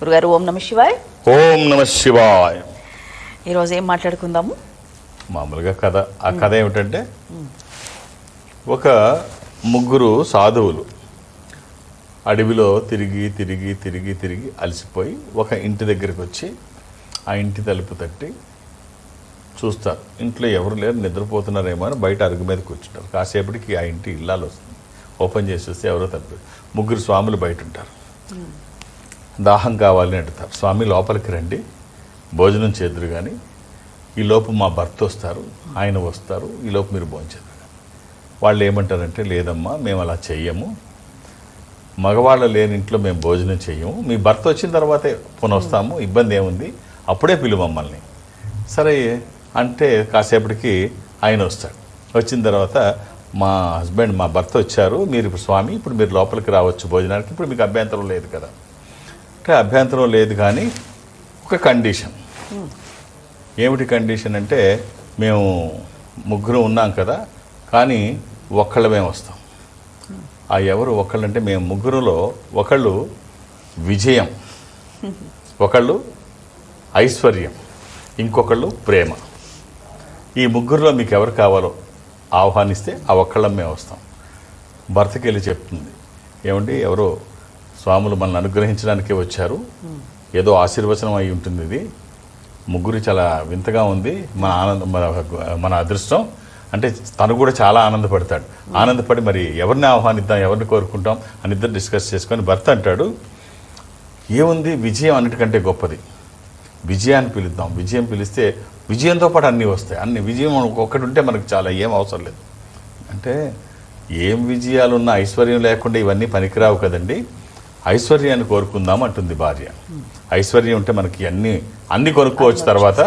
గురుగారు ఓం నమ శివాయ్. ఓం నమ శివాయ్. ఈరోజు ఏం మాట్లాడుకుందాము? మామూలుగా కథ. ఆ కథ ఏమిటంటే, ఒక ముగ్గురు సాధువులు అడవిలో తిరిగి తిరిగి తిరిగి తిరిగి అలసిపోయి ఒక ఇంటి దగ్గరికి వచ్చి ఆ ఇంటి తలుపు తట్టి చూస్తారు. ఇంట్లో ఎవరు లేరు, నిద్రపోతున్నారేమో అని బయట అరుగు మీద కూర్చుంటారు. కాసేపటికి ఆ ఇంటి ఇల్లాలు వస్తుంది. ఓపెన్ చేసి వస్తే ఎవరో తలుపు. ముగ్గురు స్వాములు బయట ఉంటారు. దాహం కావాలని అడుగుతారు. స్వామి లోపలికి రండి, భోజనం చేదురు కానీ ఈలోపు మా భర్త వస్తారు, ఆయన వస్తారు, ఈలోపు మీరు భోంచేదురు. వాళ్ళు ఏమంటారంటే, లేదమ్మా మేము అలా చెయ్యము, మగవాళ్ళు లేని ఇంట్లో మేము భోజనం చెయ్యము, మీ భర్త వచ్చిన తర్వాతే వస్తాము, ఇబ్బంది ఏముంది, అప్పుడే పిలువు మమ్మల్ని. సరే అంటే కాసేపటికి ఆయన వస్తాడు. వచ్చిన తర్వాత, మా హస్బెండ్ మా భర్త వచ్చారు, మీరు ఇప్పుడు స్వామి ఇప్పుడు మీరు లోపలికి రావచ్చు భోజనానికి, ఇప్పుడు మీకు అభ్యంతరం లేదు కదా అంటే. అభ్యంతరం లేదు కానీ ఒక కండిషన్. ఏమిటి కండిషన్ అంటే, మేము ముగ్గురు ఉన్నాం కదా, కానీ ఒక్కళ్ళమే వస్తాం. ఆ ఎవరు ఒకళ్ళంటే, మేము ముగ్గురులో ఒకళ్ళు విజయం, ఒకళ్ళు ఐశ్వర్యం, ఇంకొకళ్ళు ప్రేమ. ఈ ముగ్గురులో మీకు ఎవరు కావాలో ఆహ్వానిస్తే ఆ ఒక్కళ్ళం మేము వస్తాం. భర్తకి వెళ్ళి చెప్తుంది, ఏమండి ఎవరో స్వాములు మనల్ని అనుగ్రహించడానికే వచ్చారు, ఏదో ఆశీర్వచనం అయి ఉంటుంది, ఇది ముగ్గురు చాలా వింతగా ఉంది, మన అదృష్టం అంటే తను కూడా చాలా ఆనందపడతాడు. ఆనందపడి మరి ఎవరిని ఆహ్వానిద్దాం, ఎవరిని కోరుకుంటాం అని ఇద్దరు డిస్కస్ చేసుకొని భర్త అంటాడు, ఏముంది విజయం అన్నిటికంటే గొప్పది, విజయాన్ని పిలుద్దాం, విజయం పిలిస్తే విజయంతో పాటు అన్నీ వస్తాయి, అన్ని విజయం ఒక్కటి ఉంటే మనకు చాలా ఏం అవసరం లేదు అంటే. ఏం విజయాలు ఉన్నా ఐశ్వర్యం లేకుండా ఇవన్నీ పనికిరావు కదండి, ఐశ్వర్యాన్ని కోరుకుందాం అంటుంది భార్య. ఐశ్వర్యం ఉంటే మనకి అన్ని కొనుక్కోవచ్చు తర్వాత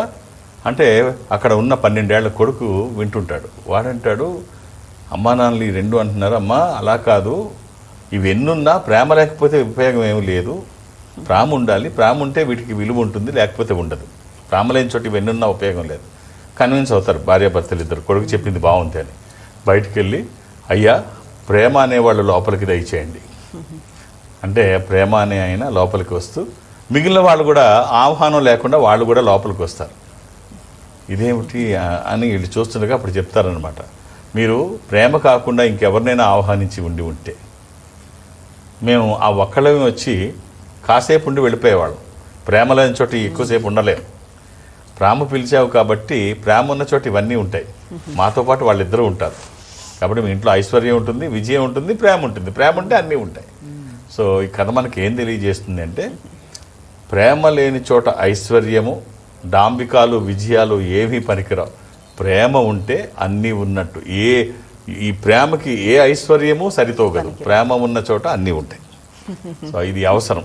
అంటే. అక్కడ ఉన్న 12 ఏళ్ల కొడుకు వింటుంటాడు. వాడంటాడు, అమ్మా నాన్నలు ఈ రెండు అంటున్నారు, అమ్మా అలా కాదు, ఇవి ఎన్నున్నా ప్రేమ లేకపోతే ఉపయోగం ఏమి లేదు, ప్రేమ ఉండాలి, ప్రేమ ఉంటే వీటికి విలువ ఉంటుంది, లేకపోతే ఉండదు, ప్రేమ లేని చోటు ఇవన్నున్నా ఉపయోగం లేదు. కన్విన్స్ అవుతారు భార్యాభర్తలు ఇద్దరు. కొడుకు చెప్పింది బాగుంది అని బయటికి వెళ్ళి, అయ్యా ప్రేమ అనేవాళ్ళు లోపలికి దయచేయండి అంటే, ప్రేమ అనే ఆయన లోపలికి వస్తూ మిగిలిన వాళ్ళు కూడా ఆహ్వానం లేకుండా వాళ్ళు కూడా లోపలికి వస్తారు. ఇదేమిటి అని వీళ్ళు చూస్తుండగా అప్పుడు చెప్తారనమాట, మీరు ప్రేమ కాకుండా ఇంకెవరినైనా ఆహ్వానించి ఉంటే మేము ఆ ఒక్కళ్ళమే వచ్చి కాసేపు ఉండి వెళ్ళిపోయేవాళ్ళం, ప్రేమ లేని చోట ఎక్కువసేపు ఉండలేము, ప్రేమ పిలిచావు కాబట్టి ప్రేమ ఉన్న చోట ఇవన్నీ ఉంటాయి, మాతో పాటు వాళ్ళిద్దరూ ఉంటారు కాబట్టి మీ ఇంట్లో ఐశ్వర్యం ఉంటుంది, విజయం ఉంటుంది, ప్రేమ ఉంటుంది, ప్రేమ ఉంటే అన్నీ ఉంటాయి. సో ఈ కథ మనకి ఏం తెలియజేస్తుంది అంటే, ప్రేమ లేని చోట ఐశ్వర్యము, డాంబికాలు, విజయాలు ఏమీ పనికిరావు, ప్రేమ ఉంటే అన్నీ ఉన్నట్టు. ఈ ప్రేమకి ఏ ఐశ్వర్యము సరితూగదు, ప్రేమ ఉన్న చోట అన్నీ ఉంటాయి. సో ఇది అవసరం.